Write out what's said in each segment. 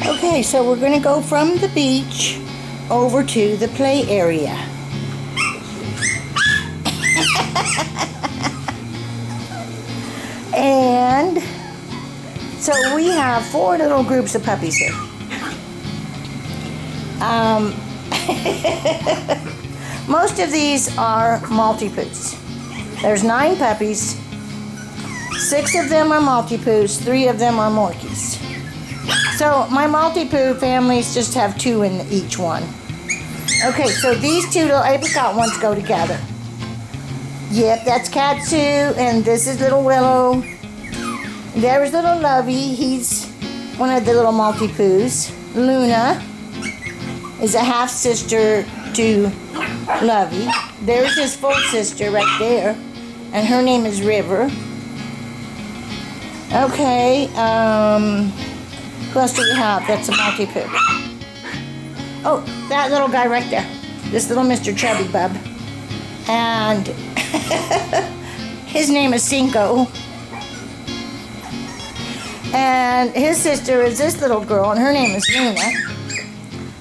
Okay, so we're going to go from the beach over to the play area. And so we have 4 little groups of puppies here. Most of these are Maltipoos. There's 9 puppies. 6 of them are Maltipoos, 3 of them are Morkies. So my Maltipoo families just have 2 in each one. Okay, so these 2 little apricot ones go together. Yep, that's Katsu, and this is little Willow. There's little Lovey, he's one of the little Maltipoos. Luna is a half-sister to Lovey. There's his full sister right there, and her name is River. Okay, who else do we have? That's a Maltipoo. Oh, that little guy right there. This little Mr. Chubby Bub. And his name is Cinco. And his sister is this little girl, and her name is Luna.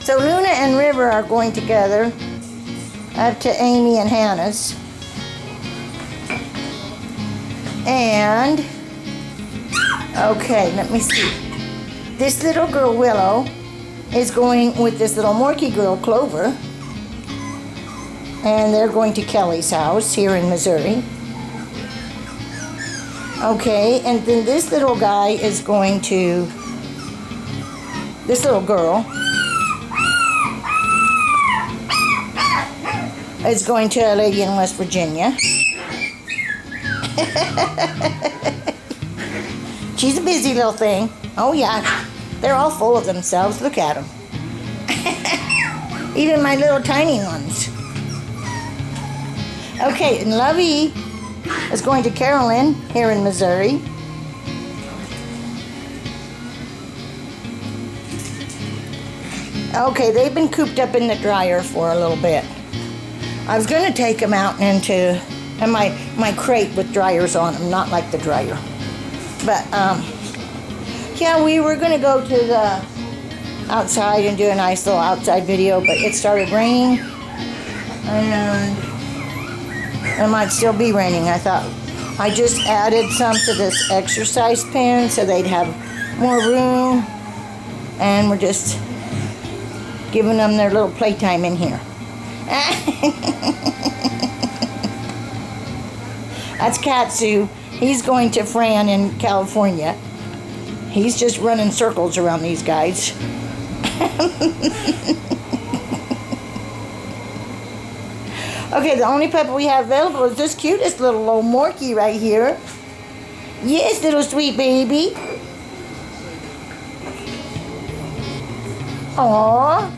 So Luna and River are going together up to Amy and Hannah's. And, okay, let me see. This little girl, Willow, is going with this little Morkie girl, Clover. And they're going to Kelly's house here in Missouri. Okay, and then this little guy is going to, this little girl is going to a lady in West Virginia. She's a busy little thing. Oh yeah, they're all full of themselves. Look at them. Even my little tiny ones. Okay, and Lovey is going to Carolyn here in Missouri. Okay, they've been cooped up in the dryer for a little bit. I was going to take them out into my crate with dryers on them, not like the dryer. But, yeah, we were going to go to the outside and do a nice little outside video, but it started raining, and it might still be raining. I thought I just added some to this exercise pen so they'd have more room, and we're just giving them their little playtime in here. That's Katsu. He's going to Fran in California. He's just running circles around these guys. Okay, the only puppy we have available is this cutest little old Morkie right here. Yes, little sweet baby. Aww.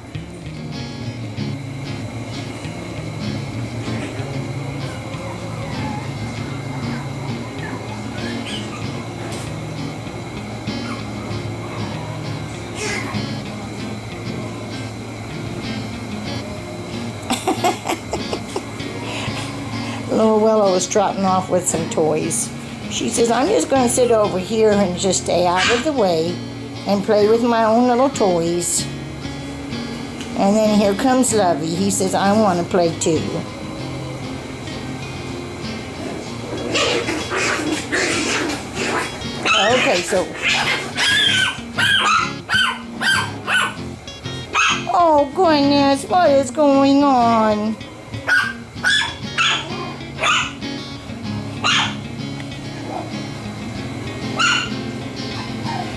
Little Willow is trotting off with some toys. She says, I'm just going to sit over here and just stay out of the way and play with my own little toys. And then here comes Lovey. He says, I want to play too. Okay, so... Oh, goodness, what is going on?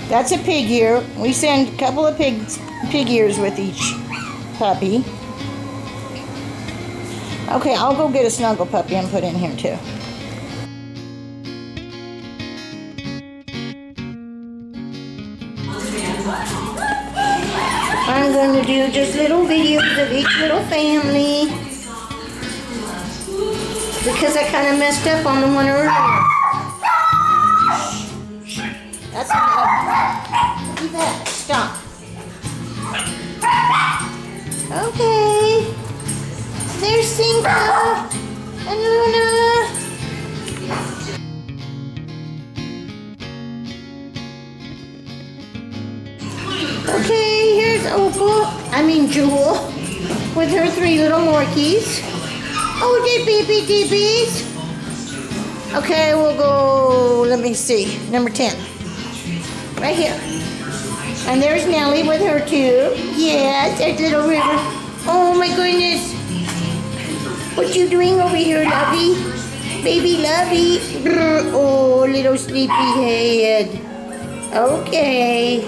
That's a pig ear. We send a couple of pig ears with each puppy. Okay, I'll go get a snuggle puppy and put in here too. I'm going to do just little videos of each little family because I kind of messed up on the one earlier. That's not look at that. Stop. Okay. There's Cinco and Luna. Okay. Jewel, with her 3 little Morkies. Oh, they baby dibbies. Okay, we'll go, let me see, number 10. Right here. And there's Nellie with her 2. Yes, there's little River. Oh my goodness. What you doing over here, Lovey? Baby Lovey. Oh, little sleepyhead. Okay.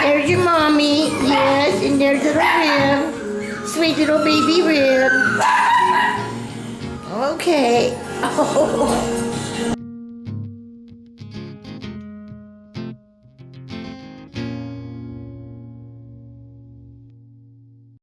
There's your mommy. Yes, and there's little Rib. Sweet little baby Rib. Okay. Oh.